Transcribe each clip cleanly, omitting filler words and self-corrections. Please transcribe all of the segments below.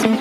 Hello,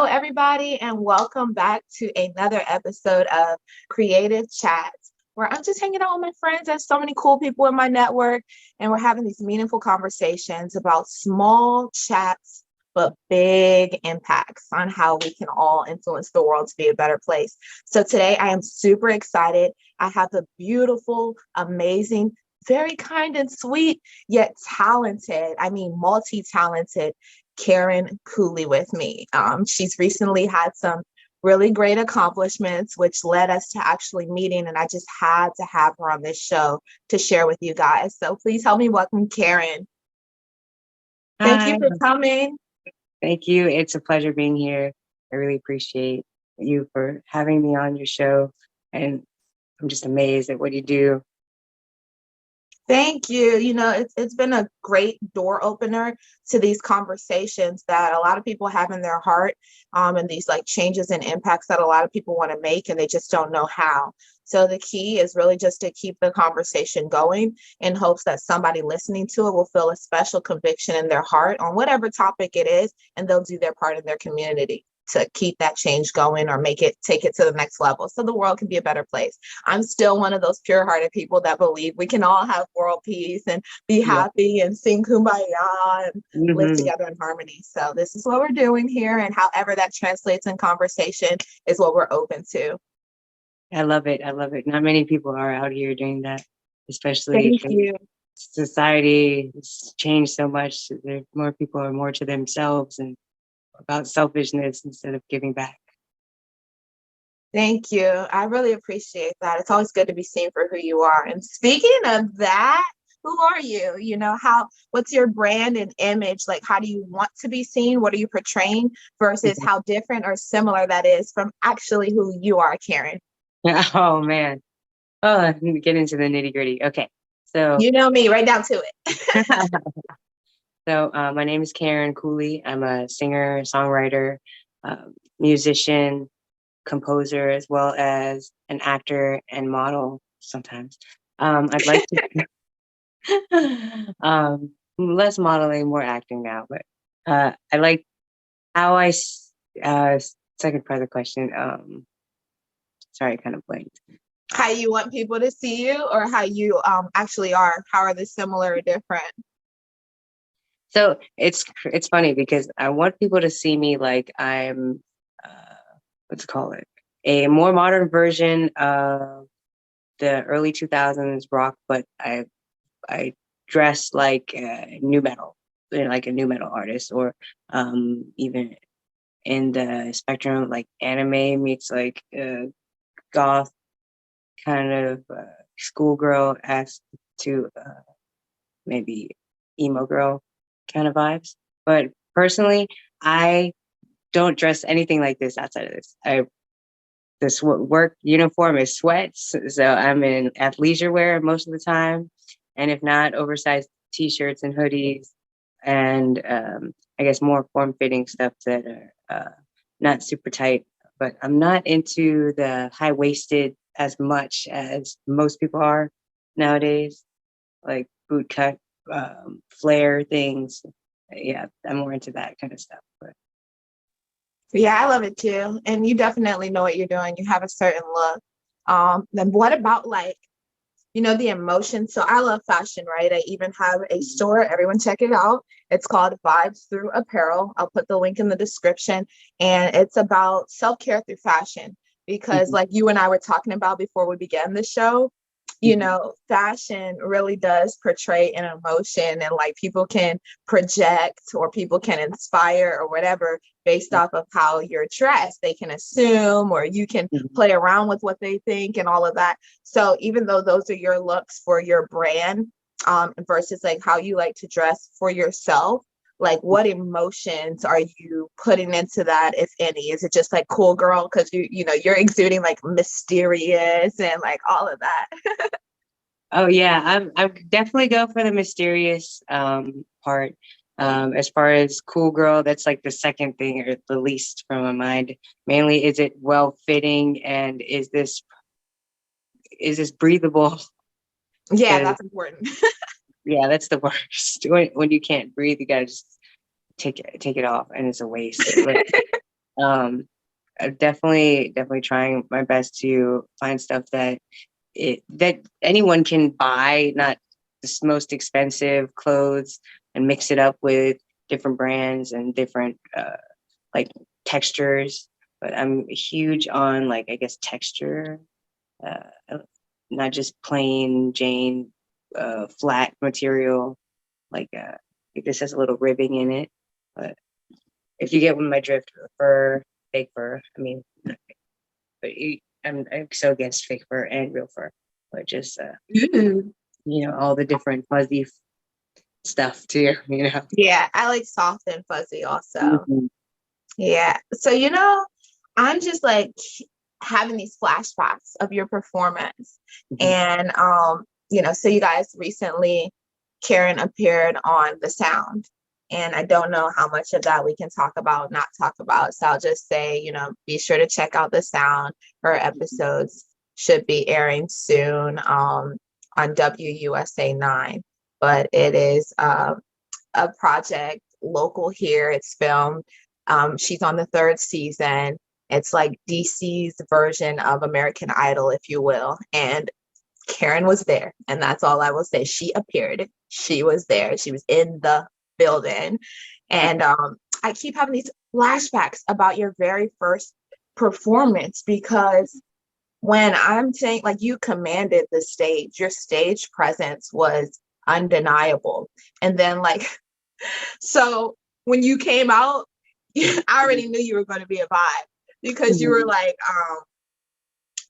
everybody, and welcome back to another episode of Creative Chats, where I'm just hanging out with my friends. There's so many cool people in my network, and we're having these meaningful conversations about small chats but big impacts on how we can all influence the world to be a better place. So today I am super excited. I have the beautiful, amazing, very kind and sweet, yet talented, multi-talented Karen Culi with me. She's recently had some really great accomplishments, which led us to actually meeting, and I just had to have her on this show to share with you guys. So please help me welcome Karen. Thank you for coming. Thank you. It's a pleasure being here. I really appreciate you for having me on your show, and I'm just amazed at what you do. Thank you. It's been a great door opener to these conversations that a lot of people have in their heart, and these like changes and impacts that a lot of people want to make, and they just don't know how. So the key is really just to keep the conversation going in hopes that somebody listening to it will feel a special conviction in their heart on whatever topic it is, and they'll do their part in their community to keep that change going or take it to the next level so the world can be a better place. I'm still one of those pure-hearted people that believe we can all have world peace and be happy and sing Kumbaya and live together in harmony. So this is what we're doing here, and however that translates in conversation is what we're open to. I love it. I love it. Not many people are out here doing that, especially Thank you. Society has changed so much. More people are more to themselves and about selfishness instead of giving back. Thank you. I really appreciate that. It's always good to be seen for who you are. And speaking of that, who are you? What's your brand and image? Like, how do you want to be seen? What are you portraying versus how different or similar that is from actually who you are, Karen? Oh, man. Oh, let me get into the nitty gritty. Okay. So, you know me, right down to it. So my name is Karen Culi. I'm a singer, songwriter, musician, composer, as well as an actor and model sometimes. I'd like to less modeling, more acting now, but I like how second part of the question. Sorry, I kind of blanked. How you want people to see you, or how you actually are? How are they similar or different? So it's funny because I want people to see me like I'm, let's call it a more modern version of the early 2000s rock, but I dress like new metal, like a new metal artist, or even in the spectrum like anime meets like goth kind of schoolgirl as to maybe emo girl kind of vibes. But personally, I don't dress anything like this outside of this. This work uniform is sweats, so I'm in athleisure wear most of the time, and if not, oversized t-shirts and hoodies, and I guess more form-fitting stuff that are not super tight. But I'm not into the high-waisted as much as most people are nowadays, like boot cut flare things. Yeah, I'm more into that kind of stuff. But yeah, I love it too. And you definitely know what you're doing. You have a certain look. Then what about the emotion? So I love fashion, right? I even have a store. Everyone check it out. It's called Vibes Through Apparel. I'll put the link in the description. And it's about self-care through fashion. Because like you and I were talking about before we began the show, fashion really does portray an emotion, and like people can project or people can inspire or whatever based off of how you're dressed. They can assume, or you can play around with what they think and all of that. So even though those are your looks for your brand, versus like how you like to dress for yourself, like what emotions are you putting into that, if any? Is it just like cool girl because you're exuding like mysterious and like all of that? Oh yeah, I definitely go for the mysterious part. As far as cool girl, that's like the second thing or the least from my mind. Mainly, is it well fitting, and is this breathable? Yeah, that's important. Yeah, that's the worst. When you can't breathe, you gotta just take it off, and it's a waste. But, definitely trying my best to find stuff that anyone can buy, not the most expensive clothes, and mix it up with different brands and different like textures. But I'm huge on, like, I guess, texture, uh, not just plain Jane flat material. Like this has a little ribbing in it. But if you get my drift, fur, fake fur. I mean, but I'm so against fake fur and real fur, but just Ooh. all the different fuzzy stuff too. Yeah, I like soft and fuzzy also. Mhm. Yeah. So, I'm just like having these flashbacks of your performance. Mhm. And so you guys recently, Karen appeared on The Sound. And I don't know how much of that we can talk about, not talk about. So I'll just say, be sure to check out The Sound. Her episodes should be airing soon on WUSA 9. But it is a project local here. It's filmed. She's on the third season. It's like DC's version of American Idol, if you will. And Karen was there. And that's all I will say. She appeared. She was there. She was in the building. And I keep having these flashbacks about your very first performance, because when I'm saying, like, you commanded the stage, your stage presence was undeniable. And then, like, so when you came out, I already knew you were going to be a vibe, because you were like,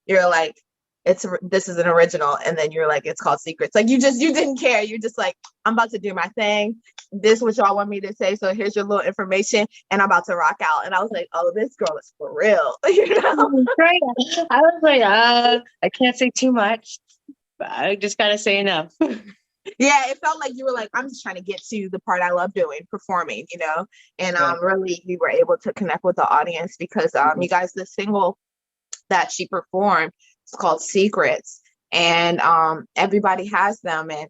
you're like, this is an original, and then you're like, it's called Secrets. Like, you didn't care. You're just like, I'm about to do my thing. This is what y'all want me to say. So here's your little information, and I'm about to rock out. And I was like, oh, this girl is for real. Right. I was like, I can't say too much, but I just gotta say enough. Yeah, it felt like you were like, I'm just trying to get to the part I love doing, performing, and Right. really you were able to connect with the audience, because you guys, the single that she performed, it's called Secrets, and everybody has them. And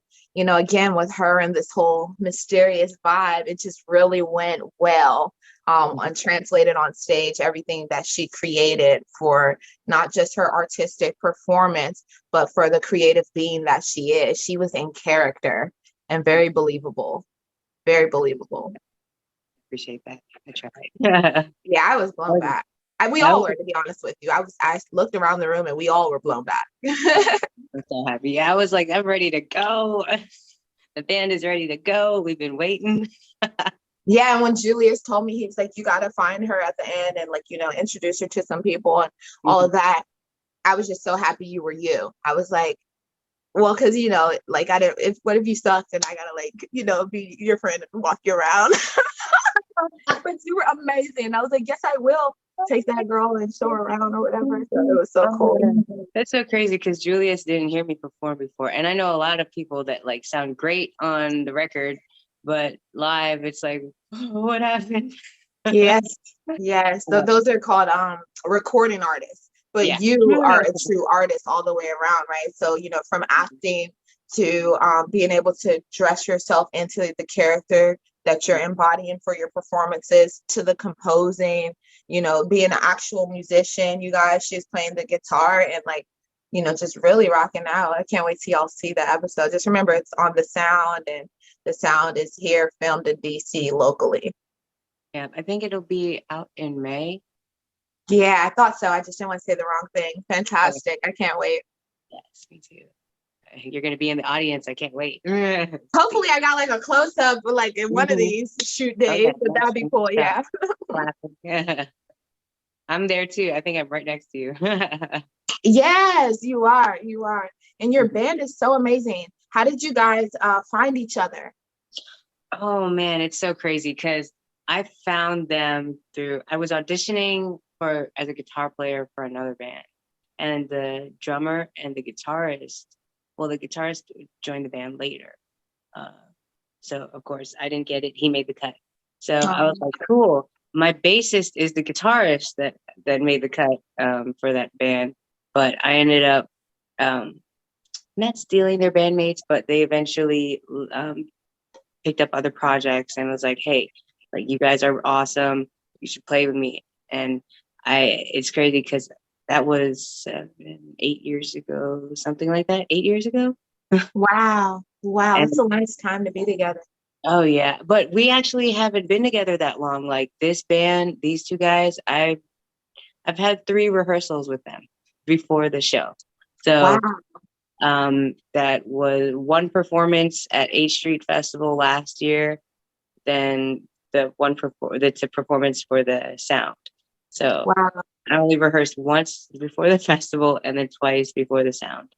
again, with her and this whole mysterious vibe, it just really went well and translated on stage, everything that she created, for not just her artistic performance, but for the creative being that she is. She was in character and very believable. Very believable. Appreciate that. I tried. Yeah, I was blown back. We all were, to be honest with you. I looked around the room and we all were blown back. I'm so happy. I was like, I'm ready to go. The band is ready to go. We've been waiting. Yeah, and when Julius told me, he was like, you got to find her at the end and, like, introduce her to some people and all of that. I was just so happy you were you. I was like, well, because, like, what if you sucked and I got to, like, be your friend and walk you around? But you were amazing. I was like, yes, I will take that girl and show her around or whatever. So it was so cool. That's so crazy, because Julius didn't hear me perform before. And I know a lot of people that, like, sound great on the record, but live, it's like, oh, what happened? Yes. So those are called recording artists. But Yeah. you are a true artist all the way around, right? So, from acting to being able to dress yourself into the character that you're embodying for your performances, to the composing, being an actual musician. You guys, she's playing the guitar and, like, just really rocking out. I can't wait till y'all see the episode. Just remember, it's on The Sound, and The Sound is here, filmed in DC locally. Yeah, I think it'll be out in May. Yeah, I thought so. I just didn't want to say the wrong thing. Fantastic. I can't wait. Yes, me too. You're going to be in the audience. I can't wait. Hopefully I got, like, a close up, like, in one of these shoot days, Okay, but that'd be cool. Yeah. Yeah. I'm there too. I think I'm right next to you. Yes, you are. You are. And your band is so amazing. How did you guys find each other? Oh man, it's so crazy, because I found them through, I was auditioning as a guitar player for another band, and the drummer and the guitarist joined the band later. So of course I didn't get it. He made the cut. So I was like, cool. My bassist is the guitarist that made the cut for that band, but I ended up not stealing their bandmates, but they eventually picked up other projects and was like, hey, like you guys are awesome. You should play with me. And it's crazy because that was 8 years ago, something like that. 8 years ago. Wow. Wow. And That's a nice time to be together. oh yeah, but we actually haven't been together that long. Like this band, these two guys, I've had 3 rehearsals with them before the show. Wow. So that was one performance at H Street Festival last year, then that's a performance for the sound. So Wow. I only rehearsed once before the festival and then twice before the sound.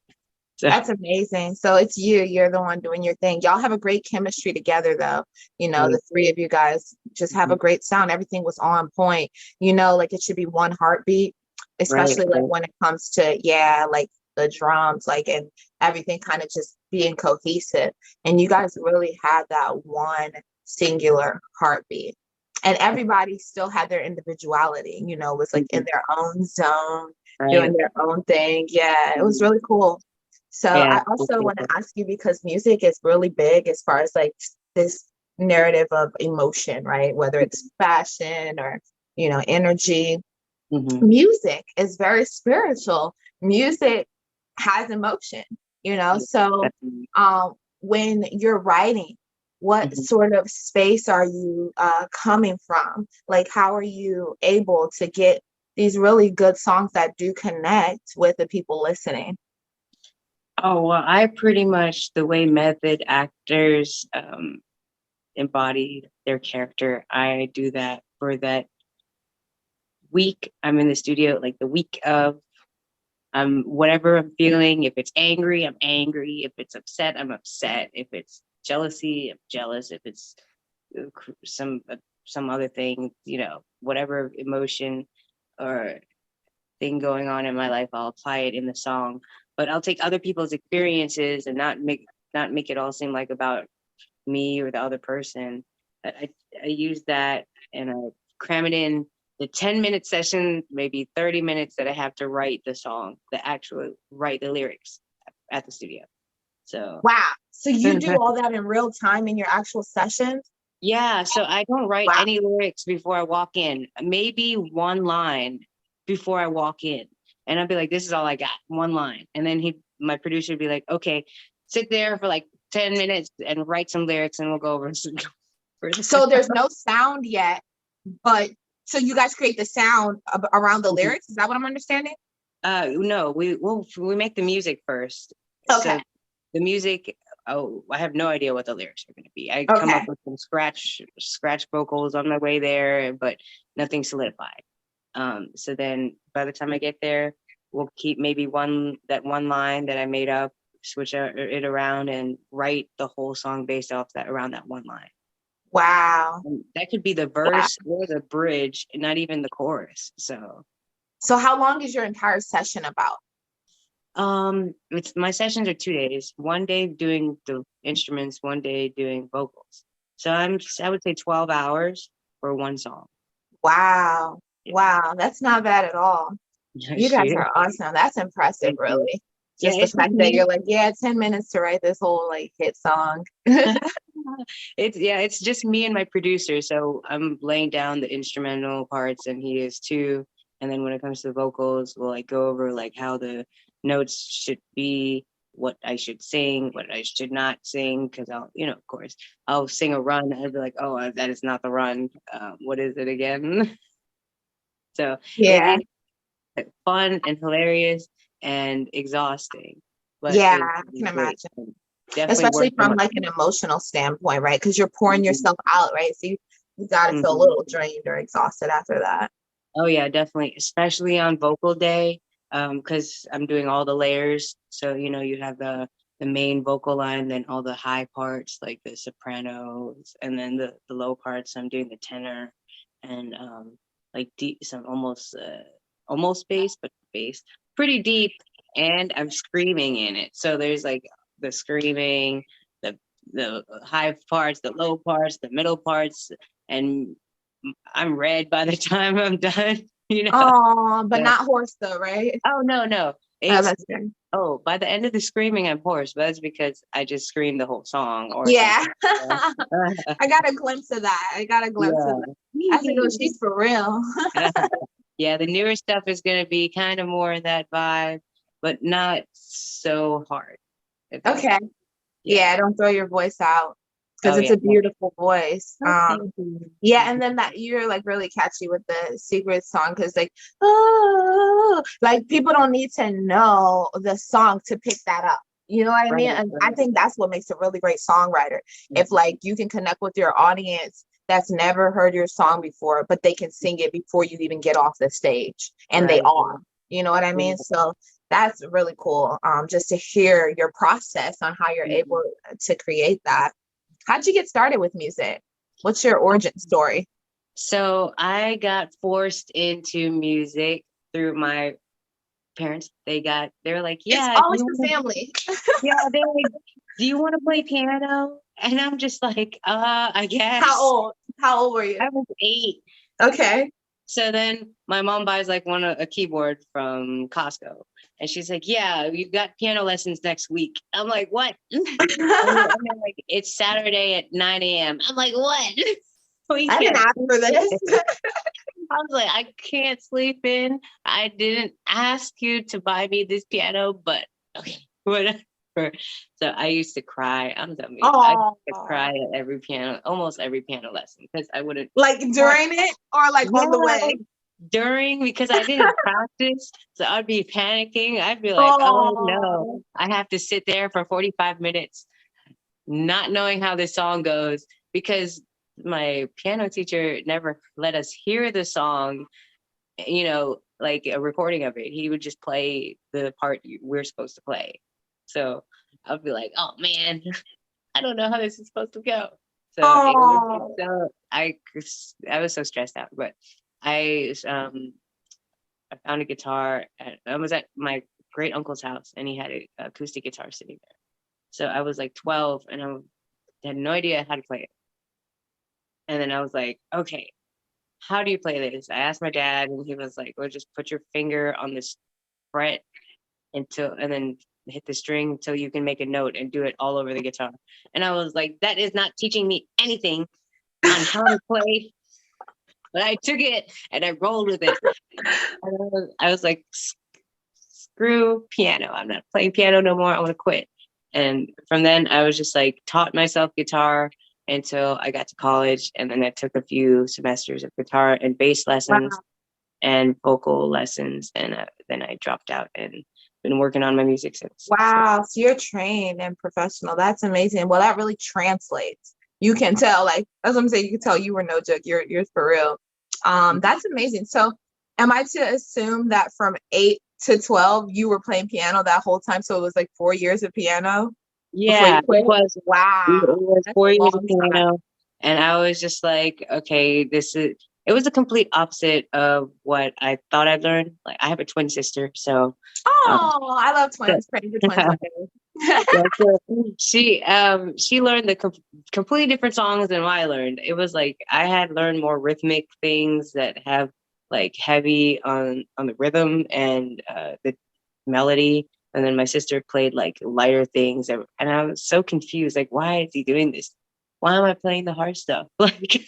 So That's amazing. So it's you're the one doing your thing. Y'all have a great chemistry together though. The three of you guys just have a great sound. Everything was on point. Like it should be one heartbeat, right, especially like when it comes to, yeah, like the drums, like, and everything kind of just being cohesive. And you guys really had that one singular heartbeat. And everybody still had their individuality, was like in their own zone, doing right, their own thing. Yeah, it was really cool. So yeah, I also want to ask you, because music is really big as far as like this narrative of emotion, right? Whether it's fashion or, energy. mm-hmm. Music is very spiritual. Music has emotion, So Definitely. when you're writing, what Mhm. sort of space are you coming from? Like, how are you able to get these really good songs that do connect with the people listening? Oh, well, I pretty much the way method actors embody their character, I do that for that week. I'm in the studio, like the week of whatever I'm feeling. If it's angry, I'm angry. If it's upset, I'm upset. If it's jealousy, I'm jealous. If it's some some other thing, whatever emotion or thing going on in my life, I'll apply it in the song. But I'll take other people's experiences and not make it all seem like about me or the other person. I use that and I cram it in the 10-minute session, maybe 30 minutes that I have to write the song, the actual write the lyrics at the studio. So Wow. So you do all that in real time in your actual sessions? yeah, so I don't write Wow. any lyrics before I walk in. Maybe one line before I walk in. And I'll be like, this is all I got, one line. And then my producer would be like, okay, sit there for like 10 minutes and write some lyrics and we'll go over some So there's no sound yet, but so you guys create the sound around the lyrics? Is that what I'm understanding? No, we make the music first. Okay. So the music, oh, I have no idea what the lyrics are going to be. I come Okay. up with some scratch vocals on my way there, but nothing solidified. So then by the time I get there, we'll keep maybe that one line that I made up, switch it around and write the whole song based off around that one line. Wow. And that could be the Wow. verse or the bridge, not even the chorus. So how long is your entire session about? It's my sessions are 2 days. One day doing the instruments, one day doing vocals. So I would say 12 hours for one song. Wow. Yeah. Wow. That's not bad at all. You guys are awesome. That's impressive, Thank you. really. Yeah, Just the it's just fact that me. you're like, yeah, 10 minutes to write this whole like hit song. It's just me and my producer. So I'm laying down the instrumental parts and he is too. And then when it comes to the vocals, we'll like go over like how the notes should be, what I should sing, what I should not sing. Cause of course, I'll sing a run. I'll be like, oh, that is not the run. What is it again? So Yeah. it's fun and hilarious and exhausting, but Yeah, it's I can great. imagine. Definitely worth Especially the from money. like an emotional standpoint, right? Because you're pouring Mhm. yourself out, right? So you got to feel a Mhm. little drained or exhausted after that. Oh yeah, definitely, especially on vocal day, because I'm doing all the layers. So you have the main vocal line, then all the high parts like the sopranos, and then the low parts. I'm doing the tenor, and like deep, some almost bass, but bass pretty deep, and I'm screaming in it. So there's like the screaming, the the high parts, the low parts, the middle parts, and I'm red by the time I'm done. Oh, but So, not horse though, right? oh no, no. Oh, It's that's good. by the end of the screaming, I'm hoarse, but that's because I just screamed the whole song or Yeah. something. I got a glimpse of that. I got a glimpse of that. I said, oh, Yeah. she's for real. Yeah, the newer stuff is gonna be kind of more in that vibe, but not so hard, if that makes Okay. sense. Yeah. Yeah, don't throw your voice out because Oh it's yeah. a No. beautiful voice. Oh, thank you. Yeah, and then that you're like really catchy with the secret song because like, oh, like people don't need to know the song to pick that up. You know what I Right, mean? And I right. think that's what makes a really great songwriter. If Mhm. like you can connect with your audience that's never heard your song before, but they can sing it before you even get off the stage, and they Right. are. You know what I mean? Yeah. So that's really cool. Just to hear your process on how you're Mhm. able to create that. How'd you get started with music? What's your origin story? So I got forced into music through my parents. They were like, It's yeah, always the family. they're like, do you want to play piano? And I'm just like, I How guess. old? How old were you? I was 8. Okay. So then my mom buys like a keyboard from Costco. And she's like, yeah, you've got piano lessons next week. I'm like, what? And they're like, it's Saturday at 9 a.m. I'm like, what? We I didn't can't ask for sleep this. in. I was like, I can't sleep in. I didn't ask you to buy me this piano, but okay, whatever. So I used to cry. I'm done. I used Oh, to cry at almost every piano lesson because I wouldn't. like during it or like on the Yeah, way? during because I didn't practice, so I'd be panicking. I'd be like, "Oh no, Oh, I have to sit there for 45 minutes, not knowing how this song goes," because my piano teacher never let us hear the song. Like a recording of it. He would just play the part we're supposed to play. So I'd be like, "Oh man, I don't know how this is supposed to go." So it was oh, so I was so stressed out, but I found a guitar. I was at my great uncle's house, and he had an acoustic guitar sitting there. So I was like 12, and I had no idea how to play it. And then I was like, okay, how do you play this? I asked my dad, and he was like, well, just put your finger on this fret and then hit the string until you can make a note and do it all over the guitar. And I was like, that is not teaching me anything on how to play. But I took it and I rolled with it. And I was like, screw piano. I'm not playing piano no more. I want to quit. And from then I was just like taught myself guitar until I got to college. And then I took a few semesters of guitar and bass lessons wow. and vocal lessons. And then I dropped out and been working on my music since. So, Wow. So you're trained and professional. That's amazing. Well, that really translates. You can tell, like, that's what I'm saying. You can tell you were no joke. You're for real. That's amazing. So am I to assume that from 8 to 12 you were playing piano that whole time? So it was like 4 years of piano before you yeah, quit? it Wow. was That's a 4 years of long time. piano. And I was just like, okay, it was the complete opposite of what I thought I'd learned. Like I have a twin sister. Um, Oh, I love so twins. Praying for twins one day. yeah, so she learned the completely different songs than what I learned. It was like I had learned more rhythmic things that have like heavy on the rhythm and the melody, and then my sister played like lighter things, and I was so confused. Like, why is he doing this? Why am I playing the hard stuff? Like,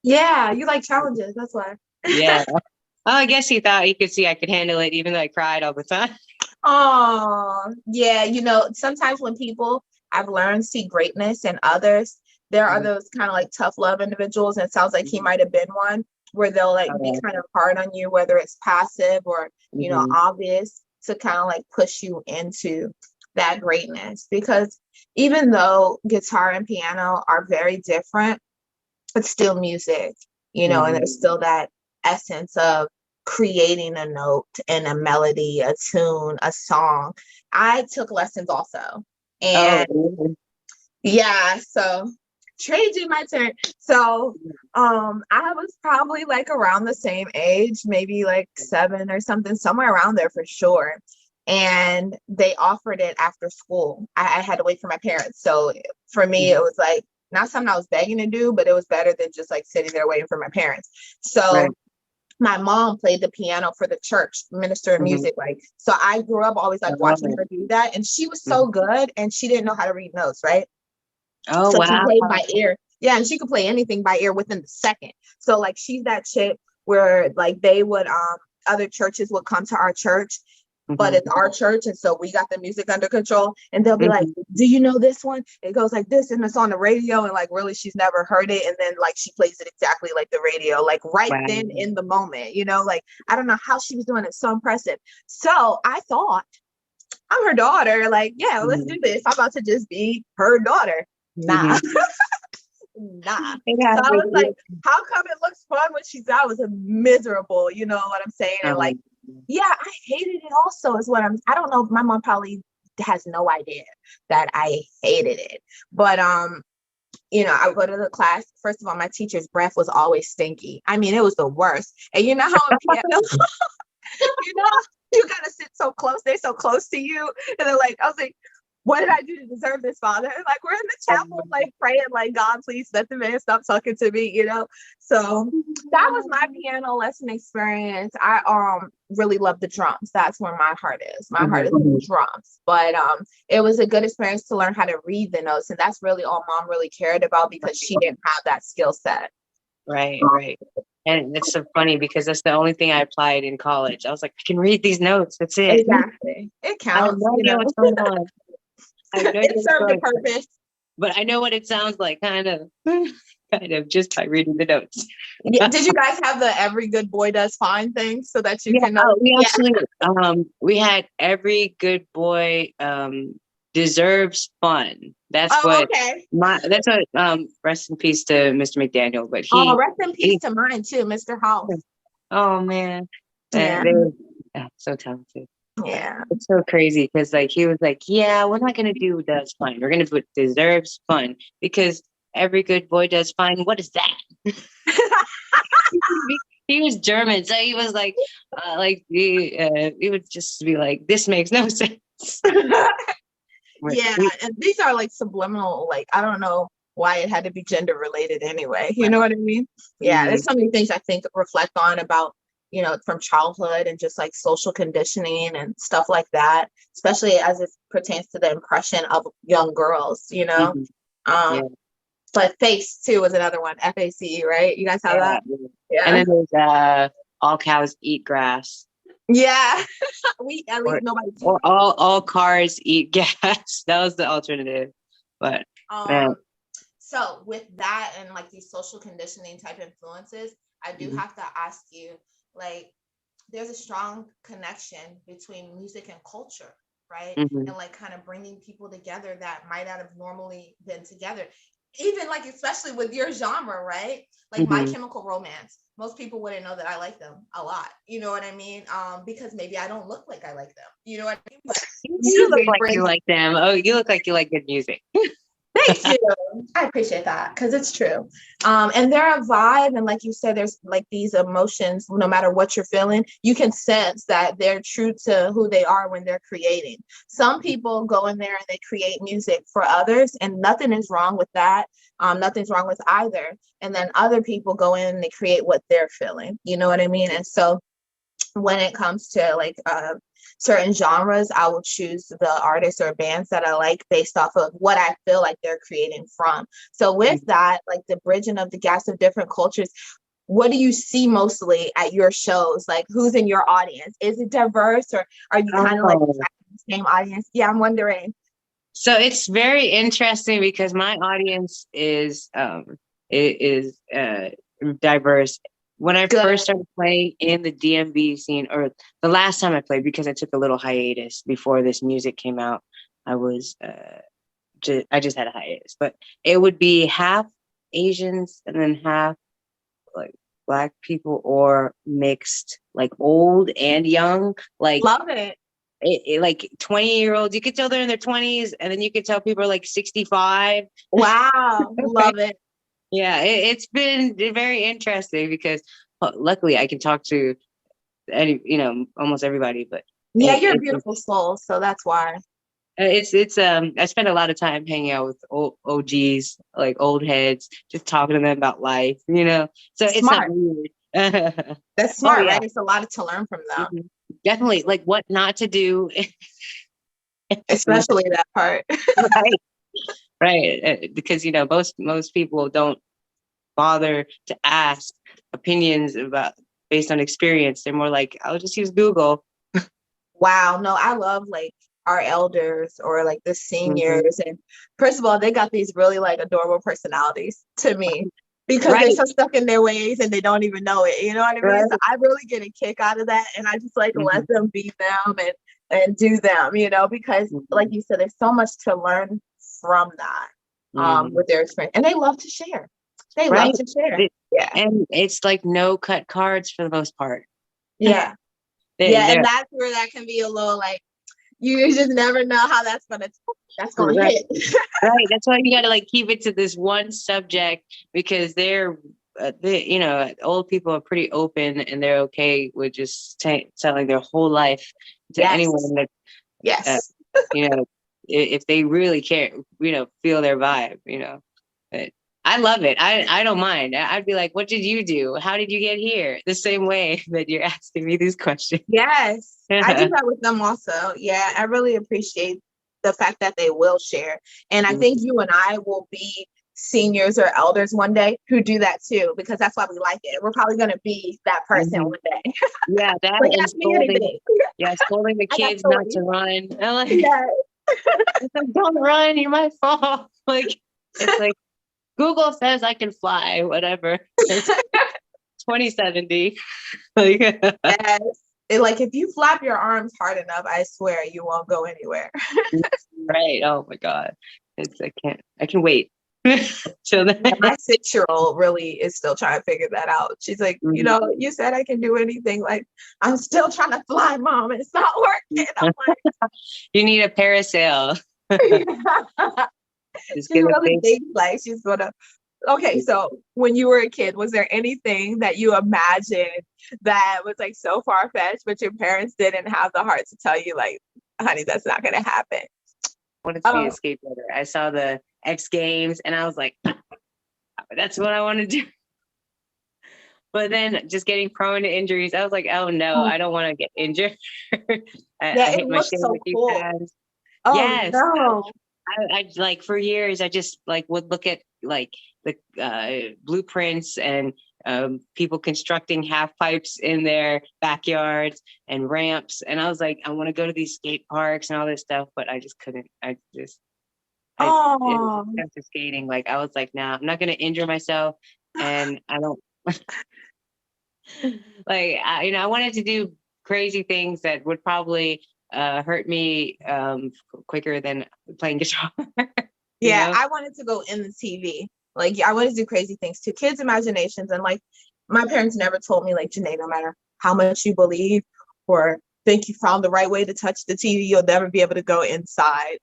Yeah, you like challenges. That's why. yeah. Oh, I guess he thought he could see I could handle it, even though I cried all the time. Oh, yeah. Sometimes when people I've learned see greatness in others, there are those kind of like tough love individuals. And it sounds like he might have been one where they'll like be Uh, kind of hard on you, whether it's passive or, mhm. obvious to kind of like push you into that greatness. Because even though guitar and piano are very different, it's still music, and Mhm. there's still that essence of creating a note and a melody, a tune, a song. I took lessons also. Oh, And really? yeah, so trade you my turn. So I was probably like around the same age, maybe like 7 or something, somewhere around there for sure. And they offered it after school. I had to wait for my parents. So for me, it Mhm. was like not something I was begging to do, but it was better than just like sitting there waiting for my parents. Right. So my mom played the piano for the church, minister of music. Like, so I grew up always like watching her do that. And she was so good, and she didn't know how to read notes, right? Oh, So she wow. played by ear. Yeah, and she could play anything by ear within the second. So like she's that chick where like they would other churches would come to our church, but it's our church, and so we got the music under control, and they'll be like, do you know this one? It goes like this, and it's on the radio, and like really she's never heard it, and then like she plays it exactly like the radio, like right then in the moment, you know, like I don't know how she was doing it. So impressive. So I thought, I'm her daughter, like, yeah, let's do this. I'm about to just be her daughter. Nah. Nah. So I was like, how come it looks fun when she's out? It was miserable, you know what I'm saying? And like, yeah, I hated it also is what I don't know, my mom probably has no idea that I hated it. But you know, I would go to the class. First of all, my teacher's breath was always stinky. I mean, it was the worst. And you know how in piano, you know, you gotta sit so close, they're so close to you. And they're like, I was like, what did I do to deserve this, Father? Like, we're in the chapel, like praying, like, God, please let the man stop talking to me, you know? So that was my piano lesson experience. I really love the drums. That's where my heart is. My heart is in the drums. But it was a good experience to learn how to read the notes. And that's really all mom really cared about because she didn't have that skill set. Right. And it's so funny because that's the only thing I applied in college. I was like, I can read these notes. That's it. Exactly. It counts. I have no idea what's going on. It served a purpose. But I know what it sounds like, kind of just by reading the notes. Yeah. Did you guys have the every good boy does fine thing so that you can know? We actually we had every good boy deserves fun. That's what rest in peace to Mr. McDaniel. But rest in peace to mine too, Mr. House. Oh man. Yeah. They were so talented. Yeah. It's so crazy because like he was like, yeah, we're not gonna do does fine. We're gonna put deserves fun because every good boy does fine. What is that? He was German, so he was like he would just be like, this makes no sense. Yeah, and these are like subliminal, like I don't know why it had to be gender related anyway. You know what I mean? Yeah, there's so many things I think reflect on about, you know, from childhood and just like social conditioning and stuff like that, especially as it pertains to the impression of young girls, you know. But face too was another one, FACE, right? You guys have that? Yeah. And then there's all cows eat grass. Yeah. At least nobody. Or all cars eat gas. That was the alternative. But so with that and like these social conditioning type influences, I do have to ask you, like, there's a strong connection between music and culture, right? And like kind of bringing people together that might not have normally been together. Even like, especially with your genre, right? Like My Chemical Romance. Most people wouldn't know that I like them a lot. You know what I mean? Because maybe I don't look like I like them. You know what I mean? But you look like you like them. Oh, you look like you like good music. Thank you. I appreciate that because it's true. And they're a vibe. And like you said, there's like these emotions, no matter what you're feeling, you can sense that they're true to who they are when they're creating. Some people go in there and they create music for others, and nothing is wrong with that. Nothing's wrong with either. And then other people go in and they create what they're feeling. You know what I mean? And so when it comes to like certain genres, I will choose the artists or bands that I like based off of what I feel like they're creating from. So with that, like the bridging of the gaps of different cultures, what do you see mostly at your shows? Like who's in your audience? Is it diverse or are you kind of like the same audience? Yeah, I'm wondering. So it's very interesting because my audience is diverse. When I first started playing in the DMV scene, or the last time I played, because I took a little hiatus before this music came out, I just had a hiatus, but it would be half Asians and then half like Black people or mixed, like old and young. Like love it. Like 20-year-olds, you could tell they're in their 20s, and then you could tell people are like 65. Wow, love it. Yeah, it's been very interesting because luckily I can talk to almost everybody. But yeah, you're a beautiful soul, so that's why. It's I spend a lot of time hanging out with old OGs, like old heads, just talking to them about life, So it's not weird. That's Oh smart, yeah. right? It's a lot to learn from them, Mhm. Definitely, like what not to do. especially that part. Right, right. Because most people don't bother to ask opinions about based on experience. They're more like, I'll just use Google. Wow, no, I love like our elders or like the Hmm. seniors. And first of all, they got these really like adorable personalities to me because they're Right, so stuck in their ways and they don't even know it. You know what I mean? So right. I really get a kick out of that. And I just like let Hmm. them be them and do them, because like Hmm. you said, there's so much to learn from that Hmm. with their experience. And they love to share. They love Right. to share. It- Yeah. and it's like no cut cards for the most part. Yeah. They, Yeah. And they're that's where that can be a little like you just never know how that's gonna right. hit. Right. That's why you got to like keep it to this one subject because old people are pretty open and they're okay with just telling their whole life to anyone Yes. that, uh, Yes. you know, if they really care, feel their vibe, But I love it. I don't mind. I'd be like, what did you do? How did you get here? The same way that you're asking me these questions. Yes. I do that with them also. Yeah, I really appreciate the fact that they will share. And I think you and I will be seniors or elders one day who do that too, because that's why we like it. We're probably gonna be that person Mhm. one day. Yeah, that Like and ask me scolding. anything. Yeah, scolding the I got kids not to stories. run. I'm like, Yeah. don't run, you might fall. Like it's like Google says I can fly, whatever. It's 2070. Like Yes. Like if you flap your arms hard enough, I swear you won't go anywhere. right. Oh my God. I can wait. Till Yeah, then. my 6-year-old really is still trying to figure that out. She's like, Mhm. you said I can do anything. Like, I'm still trying to fly, mom. It's not working. I'm You need a parasail. like, Just she's get a really big big. Like, she's gonna. Okay, so when you were a kid, was there anything that you imagined that was like so far fetched, but your parents didn't have the heart to tell you, like, honey, that's not gonna happen? wanted to be a Oh, skateboarder. I saw the X Games and I was like, that's what I want to do. But then just getting prone to injuries, I was like, oh no, I don't want to get injured. yeah, I it hit my looks shin a so few cool. times. Oh Yes. no. I like for years, I just like would look at like the blueprints and people constructing half pipes in their backyards and ramps. And I was like, I want to go to these skate parks and all this stuff, but I just couldn't. It Oh, comes to skating. Like I was like, nah, I'm not gonna injure myself, and I don't like. I wanted to do crazy things that would probably hurt me quicker than playing guitar. you yeah, know? I wanted to go in the TV. Like, I wanted to do crazy things to kids' imaginations. And like, my parents never told me, like, Janae, no matter how much you believe or think you found the right way to touch the TV, you'll never be able to go inside.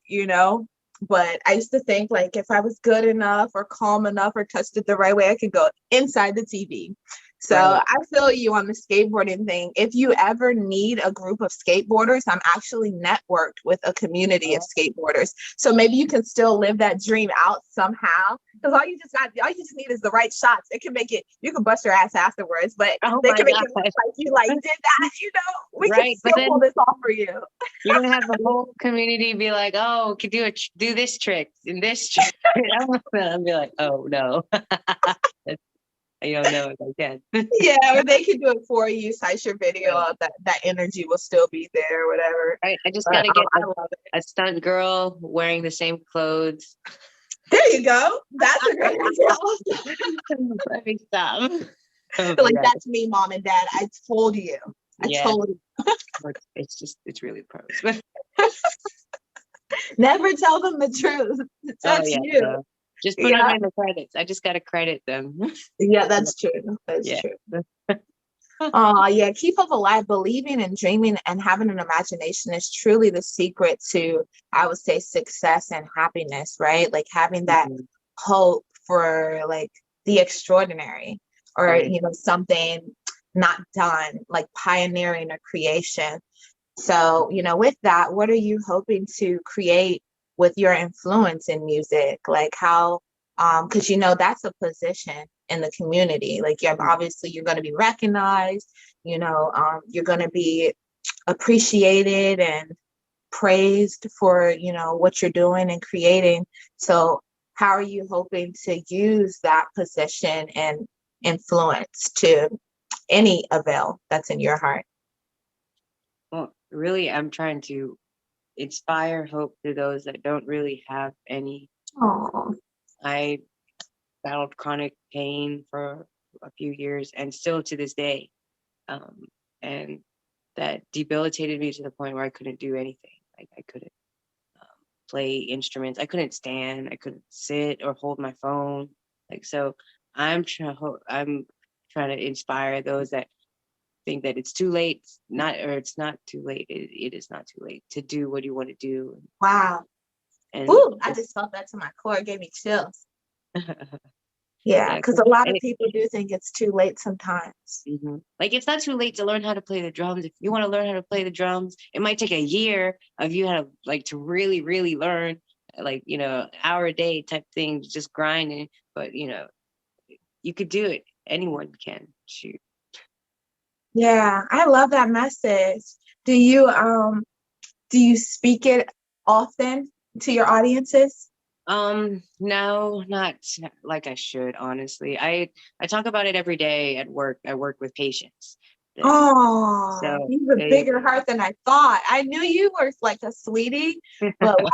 But I used to think, like, if I was good enough or calm enough or touched it the right way, I could go inside the TV. So Right. I feel you on the skateboarding thing. If you ever need a group of skateboarders, I'm actually networked with a community of skateboarders. So maybe you can still live that dream out somehow. Because all you just need is the right shots. It can make it, you can bust your ass afterwards, but Oh they my can make it look God. like you like did that. We can Right. But still pull then this off for you. you're gonna have the whole community be like, "Oh, could do this trick and this trick." I'll be like, "Oh no, I don't know if I can." Yeah, or they can do it for you, cite your video Right. of that energy will still be there or whatever. I just But gotta get I love it. a stunt girl wearing the same clothes. There you go. That's a great idea. Let me stop. Oh my Like, God. that's me, mom and dad. I told you. I Yeah, told you. it's really pros. Never tell them the truth. Oh That's yeah, you. no. Just put them Yeah. in the credits. I just gotta credit them. Yeah, that's true. That's Yeah. true. Oh, yeah. Keep hope alive. Believing and dreaming and having an imagination is truly the secret to, I would say, success and happiness, right? Like having that Mhm. hope for like the extraordinary or, Right. something not done, like pioneering a creation. So, with that, what are you hoping to create with your influence in music? Like how, because that's a position. in the community. Like obviously you're going to be recognized, you're going to be appreciated and praised for, what you're doing and creating. So how are you hoping to use that position and influence to any avail that's in your heart? Well, really, I'm trying to inspire hope to those that don't really have any. Oh, I battled chronic pain for a few years and still to this day. And that debilitated me to the point where I couldn't do anything. Like I couldn't play instruments. I couldn't stand. I couldn't sit or hold my phone. Like so, I'm trying to inspire those that think that it's too late, it's not too late. It is not too late to do what you want to do. wow. And Ooh, I just felt that to my core. It gave me chills. Yeah, yeah, because a lot of people do think it's too late sometimes. Like it's not too late to learn how to play the drums. If you want to learn how to play the drums, it might take a year of you how to like to really, really learn, like hour a day type thing, just grinding. But you could do it. Anyone can. Shoot. Yeah, I love that message. Do you speak it often to your audiences? No, not like I should, honestly. I talk about it every day at work. I work with patients. Oh, So you have a bigger heart than I thought. I knew you were like a sweetie, but wow.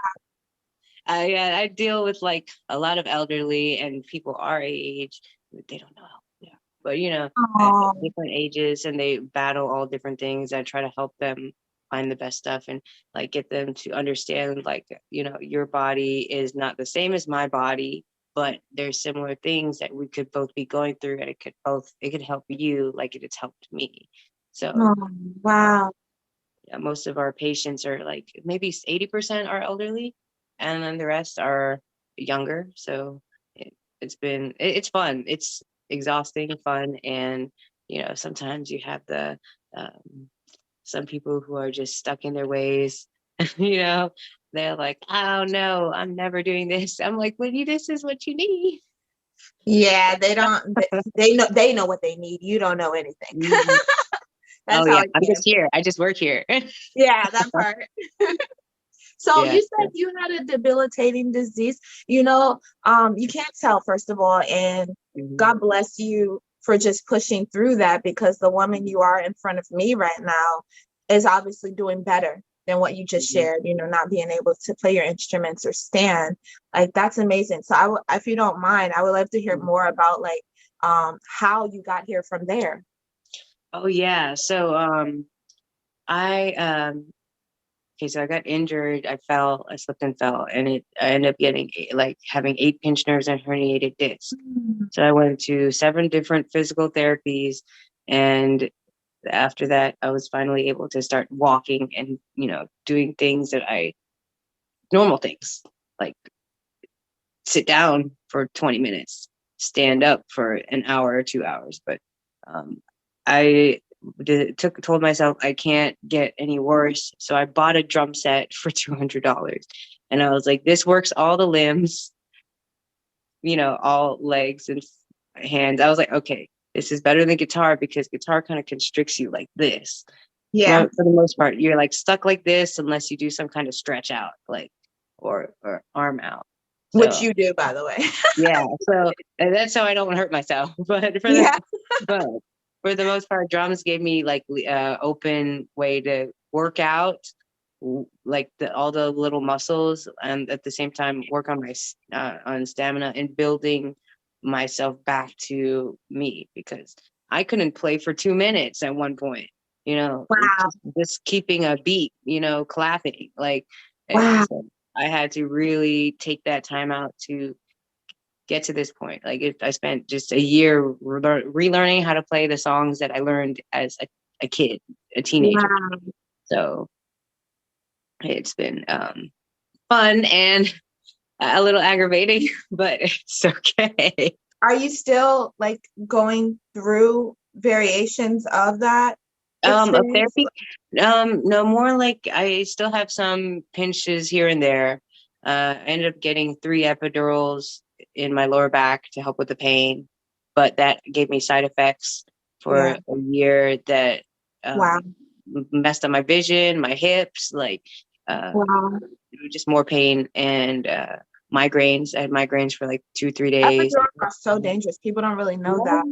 Yeah, I deal with like a lot of elderly and people our age. They don't know. Yeah, but at different ages, and they battle all different things. I try to help them find the best stuff and like get them to understand like your body is not the same as my body, but there's similar things that we could both be going through, and it could help you like it has helped me. So wow. yeah, most of our patients are like maybe 80% are elderly, and then the rest are younger. So it's fun. It's exhausting, fun, and sometimes you have some people who are just stuck in their ways. They're like, oh no, I'm never doing this. I'm like, well, this is what you need. Yeah, they know what they need. You don't know anything. That's how yeah, it I'm is. just here. I just work here. Yeah, that part. So Yeah, you said you had a debilitating disease. You can't tell, first of all, and God bless you for just pushing through that, because the woman you are in front of me right now is obviously doing better than what you just shared, not being able to play your instruments or stand. Like, that's amazing. So if you don't mind, I would love to hear more about like how you got here from there. Oh yeah. So I okay, so I got injured. I slipped and fell, and I ended up getting like having 8 pinched nerves and herniated discs. So I went to 7 different physical therapies, and after that, I was finally able to start walking and doing things normal things, like sit down for 20 minutes, stand up for an hour or 2 hours. But I told myself I can't get any worse. So I bought a drum set for $200. And I was like, this works all the limbs, all legs and hands. I was like, okay, this is better than guitar, because guitar kind of constricts you like this. Yeah. For the most part, you're like stuck like this unless you do some kind of stretch out, like or arm out. Which So you do, by the way. yeah, so that's how I don't hurt myself. But Yeah. but for the most part, drums gave me like open way to work out, like all the little muscles, and at the same time work on my on stamina and building myself back to me, because I couldn't play for 2 minutes at one point. Wow. Just keeping a beat, clapping like. Wow. So I had to really take that time out to get to this point. Like I spent just a year relearning how to play the songs that I learned as a kid, a teenager. Wow. So it's been fun and a little aggravating, but it's okay. Are you still like going through variations of that Of experience? therapy, no, more like I still have some pinches here and there. I ended up getting 3 epidurals in my lower back to help with the pain. but that gave me side effects for Yeah. a year that Wow. messed up my vision, my hips, like Wow. just more pain and migraines. I had migraines for like 2-3 days. Epidurals are so dangerous. People don't really know that.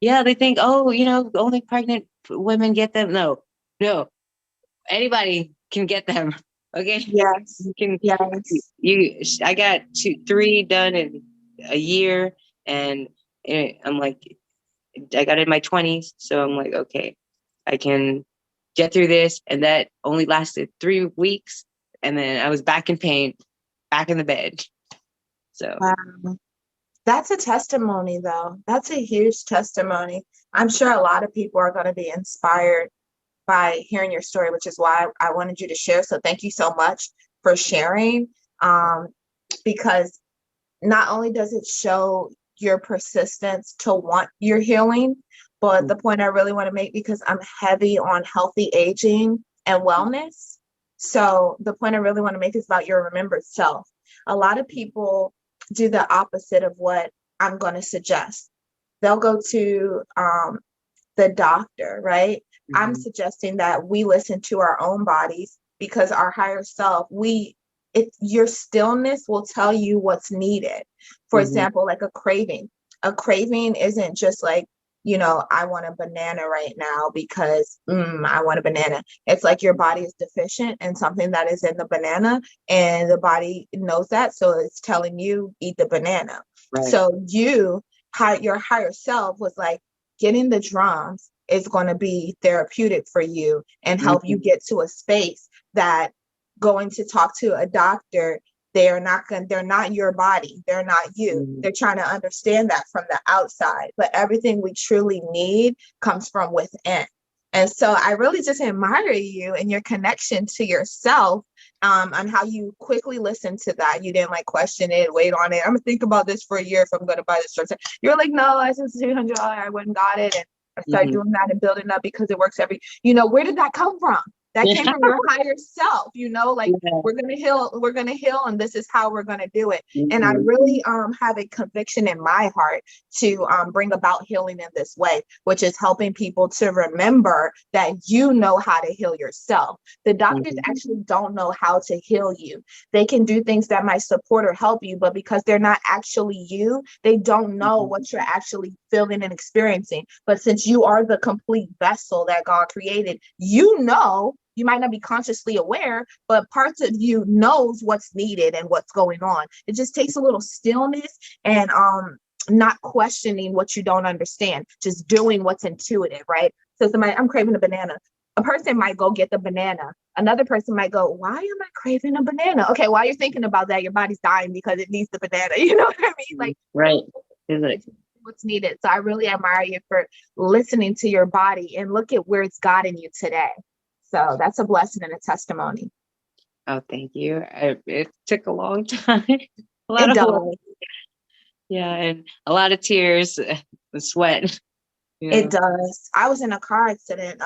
Yeah, they think, oh, only pregnant women get them. No, anybody can get them. Okay, Yes. you can. Yes. I got 3 done in a year, and I'm like, I got it in my 20s, so I'm like, okay, I can get through this, and that only lasted 3 weeks, and then I was back in pain, back in the bed. So Wow. That's a testimony, though. That's a huge testimony. I'm sure a lot of people are going to be inspired by hearing your story, which is why I wanted you to share. So thank you so much for sharing. Um, because not only does it show your persistence to want your healing, but the point I really want to make, because I'm heavy on healthy aging and wellness. So the point I really want to make is about your remembered self. A lot of people do the opposite of what I'm going to suggest. They'll go to the doctor, right? I'm suggesting that we listen to our own bodies, because our higher self, your stillness will tell you what's needed. For example, like a craving. A craving isn't just like, I want a banana right now because I want a banana. It's like your body is deficient in something that is in the banana, and the body knows that. So it's telling you, eat the banana. right. So your higher self was like, getting the drums is going to be therapeutic for you and help you get to a space that going to talk to a doctor, they're not your body. They're not you. They're trying to understand that from the outside, but everything we truly need comes from within. And so I really just admire you and your connection to yourself, on how you quickly listen to that. You didn't like question it, wait on it. I'm gonna think about this for a year if I'm gonna buy this shirt. You're like, no, I said $200. I went and got it, and I started doing that and building up because it works where did that come from? That came from your higher self, like we're gonna heal, and this is how we're gonna do it. And I really have a conviction in my heart to bring about healing in this way, which is helping people to remember that you know how to heal yourself. The doctors actually don't know how to heal you. They can do things that might support or help you, but because they're not actually you, they don't know what you're actually feeling and experiencing. But since you are the complete vessel that God created, you might not be consciously aware, but parts of you knows what's needed and what's going on. It just takes a little stillness and not questioning what you don't understand, just doing what's intuitive, right? So I'm craving a banana. A person might go get the banana. Another person might go, why am I craving a banana? Okay, while you're thinking about that, your body's dying because it needs the banana. You know what I mean? Like, right. Is it? What's needed. So I really admire you for listening to your body, and look at where it's gotten you today. So that's a blessing and a testimony. Oh, thank you. It took a long time. It does. Yeah, and a lot of tears and sweat. It does. I was in a car accident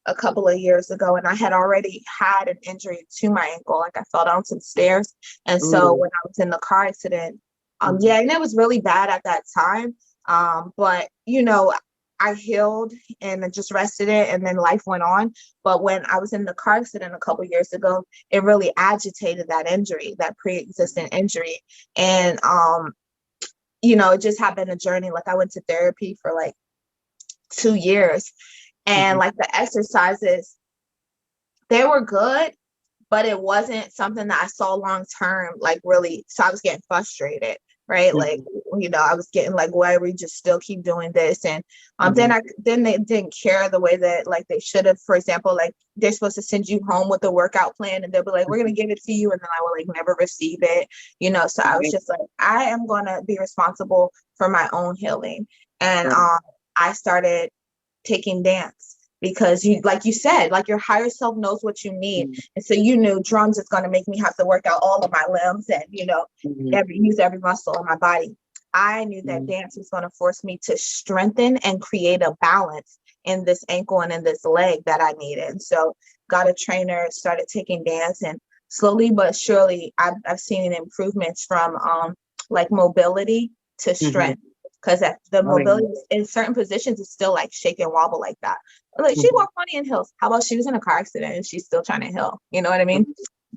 a couple of years ago, and I had already had an injury to my ankle. Like, I fell down some stairs. And so when I was in the car accident, and it was really bad at that time. But I healed and just rested it, and then life went on. But when I was in the car accident a couple of years ago, it really agitated that injury, that pre-existing injury. And it just had been a journey. Like, I went to therapy for like 2 years, and like the exercises, they were good, but it wasn't something that I saw long term, like, really. So I was getting frustrated, right? Like, I was getting like, why we just still keep doing this? And then they didn't care the way that like they should have. For example, like, they're supposed to send you home with a workout plan, and they'll be like, we're gonna give it to you, and then I will like never receive it. So I was just like, I am gonna be responsible for my own healing. And I started taking dance, because like you said, like, your higher self knows what you need. And so you knew drums is going to make me have to work out all of my limbs and use every muscle in my body. I knew that dance was going to force me to strengthen and create a balance in this ankle and in this leg that I needed. And so got a trainer, started taking dance, and slowly but surely I've seen improvements from like mobility to strength. because the Oh, yeah. mobility in certain positions is still like shake and wobble like that. Like she Mhm. walked funny in heels. How about she was in a car accident and she's still trying to heal? You know what I mean?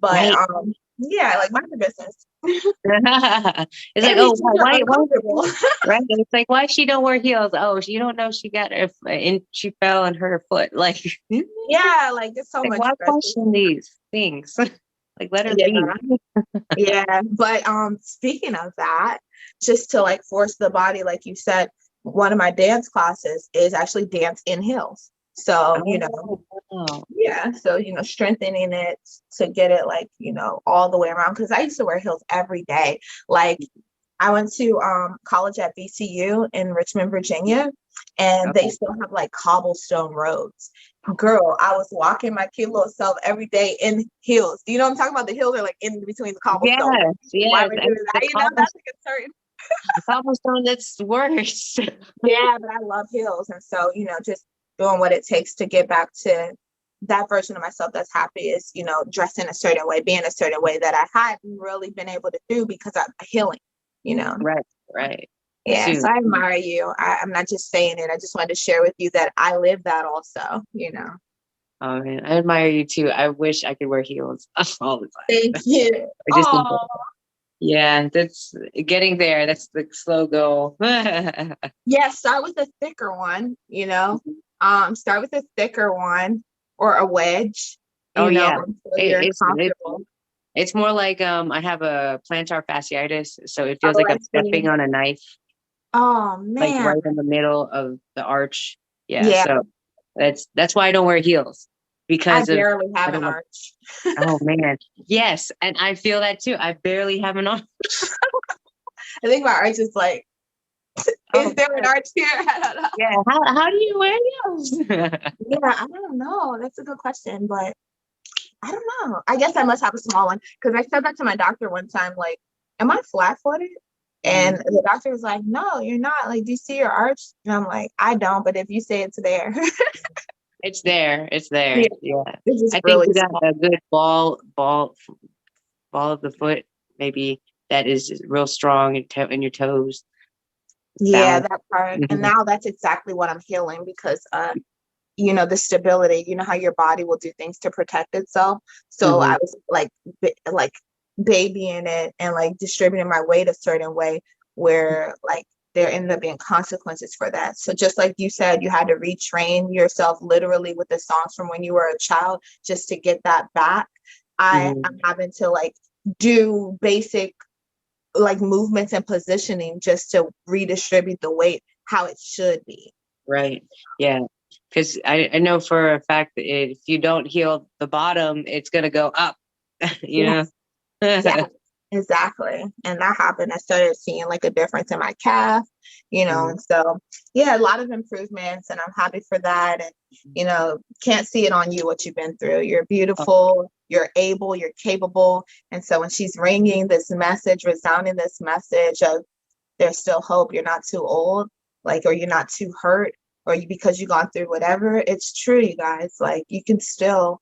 But Right. yeah, like mind your business. It's like, And oh, these shoes are uncomfortable. right? It's like, why she don't wear heels? Oh, you don't know she got her, and she fell and hurt her foot. Like, Yeah, like there's so like, much why stress. question these things? Like, let her Yeah. be. Yeah, but speaking of that, just to like force the body, like you said, one of my dance classes is actually dance in heels. So, Oh, wow. yeah, so strengthening it to get it like, all the way around. Because I used to wear heels every day. Like I went to college at VCU in Richmond, Virginia, and they Okay. still have like cobblestone roads. Girl, I was walking my cute little self every day in heels. Do you know what I'm talking about? The heels are like in between the cobblestone. Yes, Why yes. we're And doing the that? That's like a certain. cobblestone, that's worse. Yeah, but I love heels, and so just doing what it takes to get back to that version of myself that's happy is dressing a certain way, being a certain way that I hadn't really been able to do because I'm healing. You know. Right, right. Yeah, Shoot. so I admire you. I'm not just saying it. I just wanted to share with you that I live that also. Oh man, I admire you too. I wish I could wear heels all the Thank time. you. I just think Oh, yeah, that's getting there. That's the slow goal. yeah, start with a thicker one. Start with a thicker one or a wedge, Oh yeah, so it, you're it's it, comfortable. it's more like I have a plantar fasciitis, so it feels Oh, like I I'm stepping see. on a knife, Oh, like man. right in the middle of the arch. Yeah, Yeah, so that's why I don't wear heels I because of barely I have don't an want. arch. Oh man, yes, and I feel that too. I barely have an arm. I think my arch is like, is Oh there an man, arch here? I don't know. yeah. How do you wear heels? Yeah, I don't know. That's a good question, but I don't know. I guess I must have a small one because I said that to my doctor one time, like, am I flat-footed? And Mhm. the doctor was like, no, you're not. Like, do you see your arch? And I'm like, I don't, but if you say it's there. It's there. It's there. Yeah, Yeah. it's just I think really you got small. a good ball of the foot, maybe that is just real strong in your toes, Yeah, balance. that part. And Mhm. now that's exactly what I'm healing because the stability, how your body will do things to protect itself. So I Mhm. was like babying it and like distributing my weight a certain way where like there ended up being consequences for that. So just like you said, you had to retrain yourself literally with the songs from when you were a child just to get that back. I'm Mhm. having to like do basic like movements and positioning just to redistribute the weight how it should be. Right. Yeah. Because I know for a fact that if you don't heal the bottom, it's gonna go up. You know. Yes. Yeah, exactly. And that happened. I started seeing like a difference in my calf, Mhm. and so yeah, a lot of improvements and I'm happy for that. And, can't see it on you what you've been through. You're Oh, beautiful, you're able, you're capable. And so when she's ringing this message, resounding this message of there's still hope, you're not too old, like, or you're not too hurt, or because you've gone through whatever, it's true, you guys. Like, you can still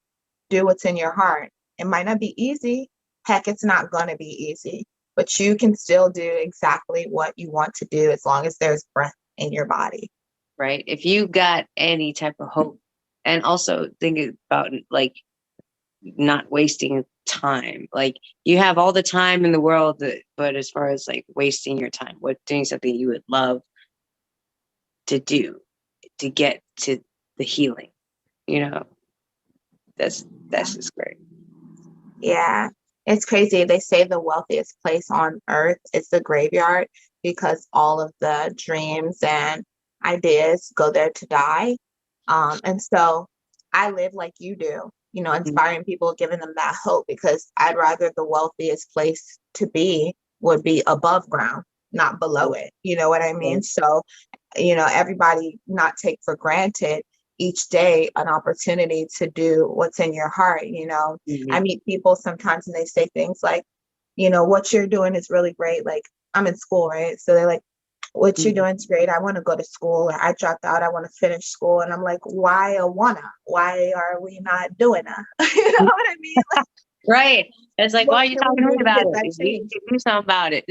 do what's in your heart. It might not be easy. Heck, it's not going to be easy, but you can still do exactly what you want to do as long as there's breath in your body. right. If you got any type of hope, and also think about like not wasting time. Like you have all the time in the world, but as far as like wasting your time, what doing something you would love to do to get to the healing, you know, that's just great. Yeah, it's crazy. They say the wealthiest place on earth is the graveyard because all of the dreams and ideas go there to die. And so I live like you do, Mhm. inspiring people, giving them that hope because I'd rather the wealthiest place to be would be above ground, not below it. You know what I mean? Right. So everybody not take for granted each day an opportunity to do what's in your heart. I Mhm. meet people sometimes and they say things like, what you're doing is really great. Like I'm in school, right? So they're like, what you're Mhm. doing is great. I want to go to school. Or I dropped out. I want to finish school. And I'm like, why a wanna? Why are we not doing that? You know what I mean? Like, Right. It's like, why what are you can we talking to me do to about get it? that You change? can do something about it.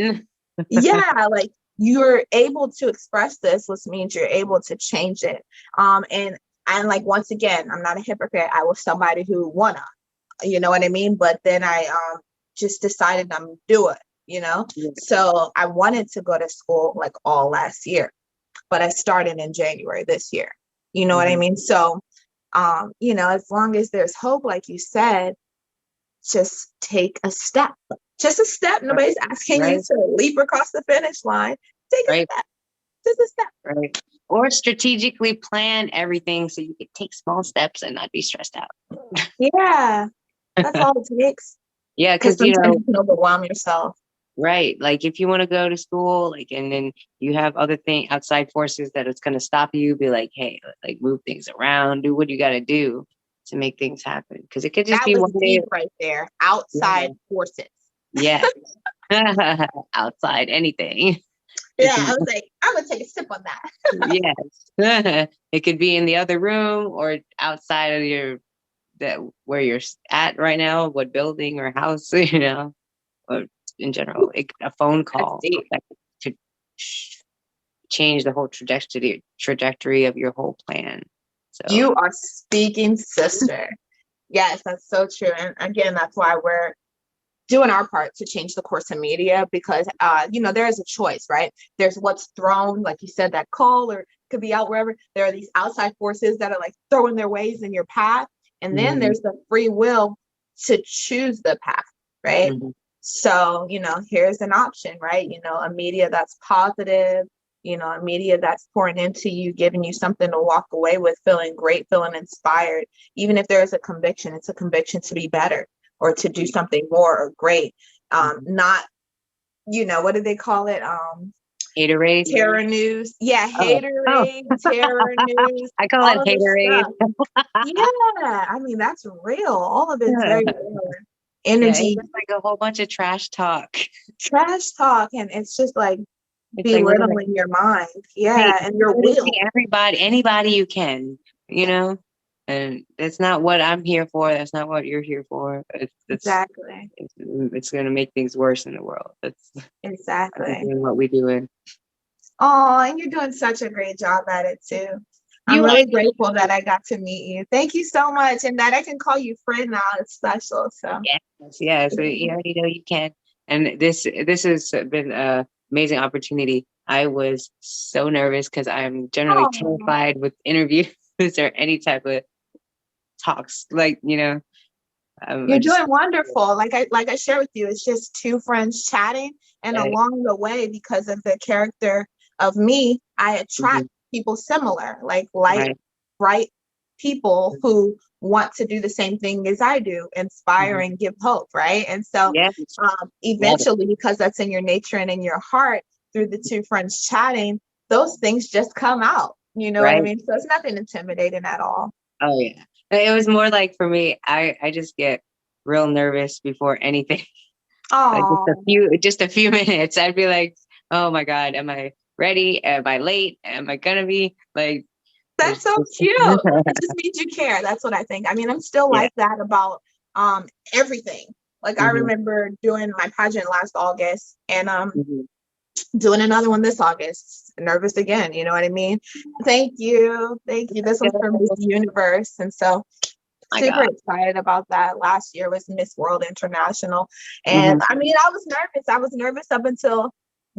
Yeah, like you're able to express this, which means you're able to change it. And like, once again, I'm not a hypocrite. I was somebody who wanna, you know what I mean? But then I just decided I'm do it, you know? Yeah. So I wanted to go to school like all last year, but I started in January this year. You know what I mean? So you know, as long as there's hope, like you said, just take a step. Just a step. Nobody's asking you Right. to leap across the finish line. Take a Right. step. Just a step. Right. Or strategically plan everything so you can take small steps and not be stressed out. Yeah, that's all it takes. Yeah, Because because you sometimes know, you can overwhelm yourself. right. Like if you want to go to school, like, and then you have other thing outside forces that it's going to stop you, be like, hey, like move things around, do what you got to do to make things happen. Because it could just That be was one day. deep right there. Outside forces. Yeah. Outside anything. It Yeah, I can, was like, I'm gonna take a sip on that. yes. It could be in the other room or outside of your that where you're at right now, what building or house, you know, or in general, a phone That's call deep. that could change the whole trajectory of your whole plan. So You are speaking, sister. Yes, that's so true. And again, that's why we're doing our part to change the course of media, because you know, there is a choice, right? There's what's thrown, like you said, that call, or could be out wherever. There are these outside forces that are like throwing their ways in your path, and then mhm, there's the free will to choose the path, right? mhm, So, you know, here's an option, right? You know, a media that's positive, you know, a media that's pouring into you, giving you something to walk away with, feeling great, feeling inspired. Even if there is a conviction, it's a conviction to be better or to do something more or great. mhm. Not, you know, what do they call it? Haterade. Terror news. Yeah, Oh, oh, haterade, terror news, I call it all of this haterade. stuff. Yeah, I mean, that's real. All of it's very real. Yeah, it's Energy, just like a whole bunch of trash talk. trash talk, and it's just like It's like we're gonna belittling your mind. hate Yeah, and your literally will. everybody, anybody you can, you know? And that's not what I'm here for. That's not what you're here for. Exactly. It's gonna make things worse in the world. That's Exactly. doing what we doing. Oh, and you're doing such a great job at it too. I'm You are, really grateful that I got to meet you. Thank you so much. And that I can call you friend now. It's special. So yes, yes. You already know you can. And this has been a amazing opportunity. I was so nervous because I'm generally oh, terrified with interviews or any type of talks. Like, you know, I you're just doing wonderful. Like I share with you, it's just two friends chatting. And uh, along the way, because of the character of me, I attract mhm, people similar, like light, right. bright people who want to do the same thing as I do, inspire Mhm. and give hope, right? And so Yes, love it. eventually, because that's in your nature and in your heart, through the two friends chatting, those things just come out. You know what I Right. mean? So it's nothing intimidating at all. Oh yeah. It was more like for me, I just get real nervous before anything. Like Oh, just a few minutes, I'd be like, oh my God, am I ready? Am I late? Am I gonna be like that's it's so just cute. It just means you care. That's what I think. I mean, I'm still yeah. like that about everything. Like I Hmm. remember doing my pageant last August and Hmm. doing another one this August. Nervous again, you know what I mean? Thank you. Thank you. This one's from Miss Oh Universe. And so my super God. excited about that. Last year was Miss World International. And Hmm. I mean, I was nervous. I was nervous up until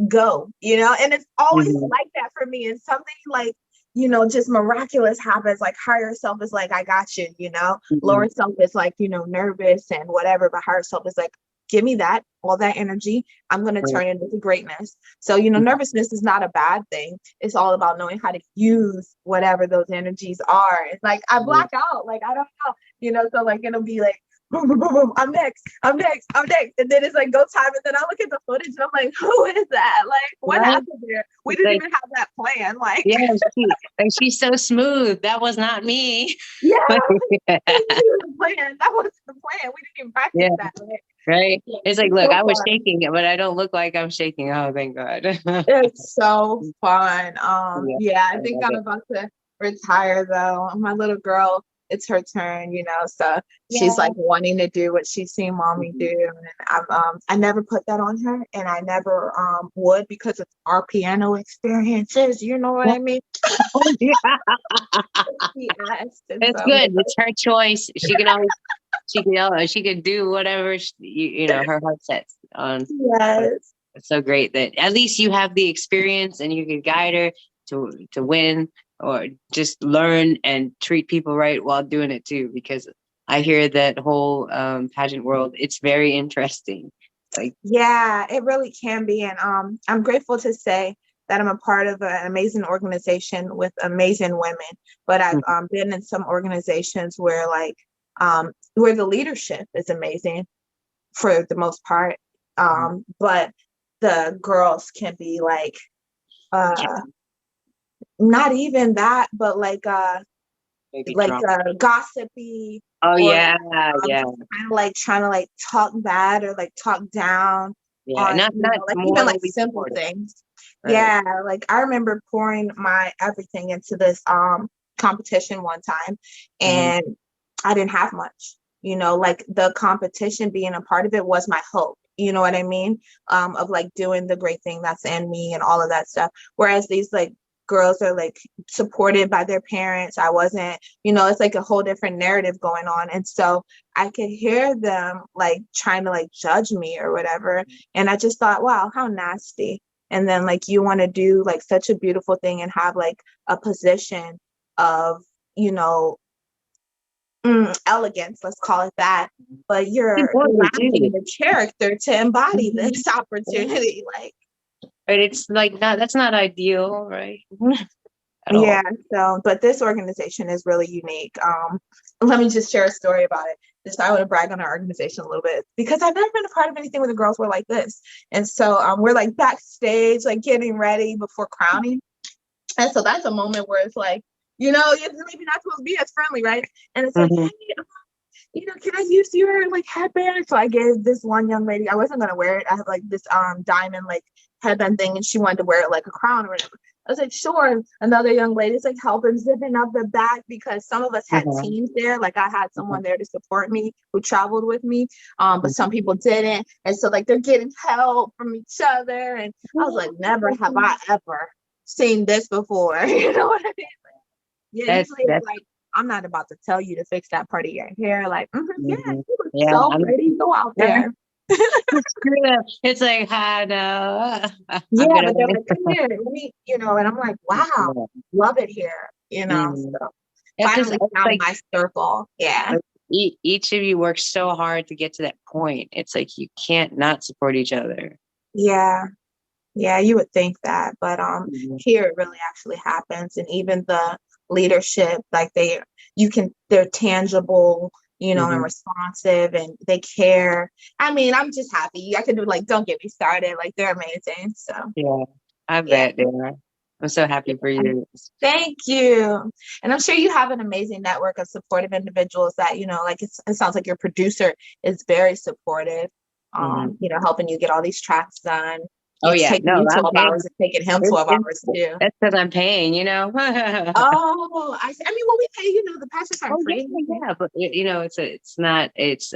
go, you know, and it's always Hmm. like that for me. And something like, you know, just miraculous happens. Like higher self is like, I got you, you know, Hmm. lower self is like, you know, nervous and whatever, but higher self is like, give me that, all that energy. I'm going to Right. turn it into greatness. So, you know, nervousness is not a bad thing. It's all about knowing how to use whatever those energies are. It's like I Right. black out, like I don't know, you know, so like it'll be like boom, boom, boom, boom. I'm next. I'm next. I'm next. And then it's like go time. And then I look at the footage and I'm like, who is that? Like, what Right? happened there? We It's didn't like, even have that plan. Like, yeah, she's so smooth. That was not me. yeah, we didn't even have a plan. That wasn't the plan. We didn't even practice Yeah, that. Like, right. It's like, it's look, so I was fun. shaking, but I don't look like I'm shaking. Oh, thank God. It's so fun. Yeah, Yeah, I I think love I'm it. about to retire though. My little girl it's her turn, so she's Yeah. like wanting to do what she's seen mommy do. And I never put that on her, and I never would, because of our piano experiences, you know what I mean? Yeah. She asked, and It's so I'm good. just It's her choice. She can do whatever her heart sets on. like, But yes. it's so great that at least you have the experience and you can guide her to win, or just learn and treat people right while doing it too. Because I hear that whole pageant world, it's very interesting. Like, Yeah, it really can be. And I'm grateful to say that I'm a part of an amazing organization with amazing women. But I've mhm, been in some organizations where where the leadership is amazing for the most part. mhm. But the girls can be uh not even that, but Maybe drama. gossipy, Oh or yeah, yeah, just kind of like trying to like talk bad or like talk down yeah. on, Not like even like morally simple supportive, things. right? Yeah, like I remember pouring my everything into this competition one time, Mhm, and I didn't have much. Like the competition being a part of it was my hope. You know what I mean? Of like doing the great thing that's in me and all of that stuff. Whereas these like girls are like supported by their parents. I wasn't, it's like a whole different narrative going on. And so I could hear them like trying to like judge me or whatever. And I just thought, wow, how nasty. And then like you want to do like such a beautiful thing and have like a position of, you know, elegance, let's call it that. But it's you're important lacking too. the character to embody Mhm. this opportunity. Like, But it's like not that's not ideal, right? At yeah, all. so but this organization is really unique. Let me just share a story about it. Just I want to brag on our organization a little bit, because I've never been a part of anything where the girls were like this. And so we're like backstage, like getting ready before crowning. And so that's a moment where it's like, it's maybe not supposed to be as friendly, right? And it's like, Mhm, hey, can I use your like headband? So I gave this one young lady, I wasn't gonna wear it. I have like this diamond like headband thing, and she wanted to wear it like a crown or whatever. I was like, sure. And another young lady's like helping zipping up the back, because some of us had mhm, teams there. Like I had someone mhm, there to support me who traveled with me. But some mhm. people didn't. And so like they're getting help from each other. And I was like, never have I ever seen this before. You know what I mean? Yeah, usually it's That's like, I'm not about to tell you to fix that part of your hair. Like, yeah, mhm. you look Yeah, so I'm pretty. Go out there. screw up. It's like, no, I'm Yeah, gonna. but they're like, come here, and I'm like, wow, Yeah. love it here. Mhm. So Yeah, because finally it's found like my circle. Yeah. each of you works so hard to get to that point. It's like you can't not support each other. Yeah. Yeah, you would think that, but Mhm, here it really actually happens. And even the leadership, like they're tangible, and mhm. responsive, and they care. I mean, I'm just happy. I could do like, don't get me started. Like they're amazing. So Yeah, I yeah. bet they are. I'm so happy for you. Thank you. And I'm sure you have an amazing network of supportive individuals that, like it sounds like your producer is very supportive, Mhm. helping you get all these tracks done. Oh It's yeah, taking no, you I'm 12 paying. hours, it's taking him It's, 12 it's, hours too. that's because I'm paying. Oh, I mean, well, we pay, the passes aren't Oh yeah, free. yeah, but it's not. It's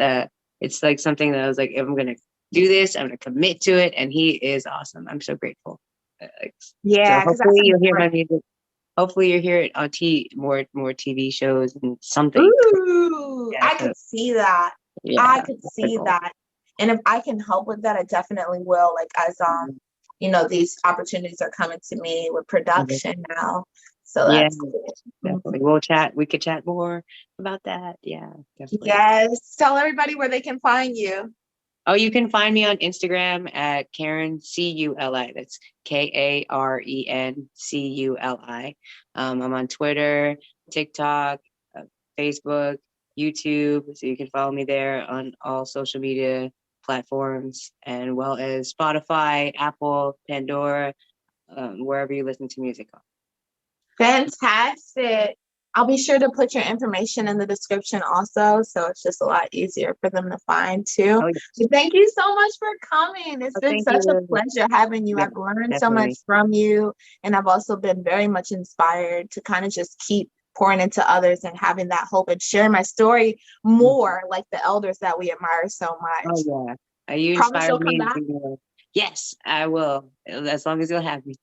like something that I was like, if I'm gonna do this, I'm gonna commit to it, and he is awesome. I'm so grateful. Like, so Yeah, because that's hopefully you'll hear my important. music. Hopefully you'll hear it on more TV shows and something. Ooh, Yeah, I so could see that. I yeah, could that's the see goal. that. And if I can help with that, I definitely will. Like as Mhm, these opportunities are coming to me with mhm. production now. So Yeah, that's cool. Mhm. definitely. We'll chat. We could chat more about that. Yeah, definitely. Yes. Tell everybody where they can find you. Oh, you can find me on Instagram at Karen Culi. That's KarenCuli. I'm on Twitter, TikTok, Facebook, YouTube. So you can follow me there on all social media platforms, and well as Spotify, Apple, Pandora, wherever you listen to music on. Fantastic. I'll be sure to put your information in the description also, so it's just a lot easier for them to find too. Oh, yeah. So thank you so much for coming. It's Oh, been thank such a you. pleasure having you. Yeah, I've learned so much definitely. from you, and I've also been very much inspired to kind of just keep pouring into others and having that hope and sharing my story more like the elders that we admire so much. Oh yeah, you Promise inspired you'll come me to back? do more. Yes, I will, as long as you'll have me.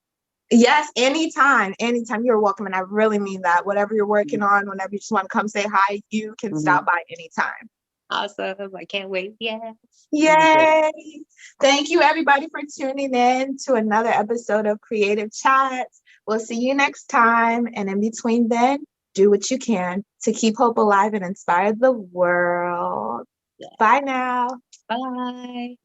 Yes, anytime, anytime. You're welcome. And I really mean that. Whatever you're working on, whenever you just want to come say hi, you can Mm-hmm. stop by anytime. Awesome. I can't wait. Yes. Yay. Thank you, everybody, for tuning in to another episode of Creative Chats. We'll see you next time. And in between then, do what you can to keep hope alive and inspire the world. Yeah. Bye now. Bye.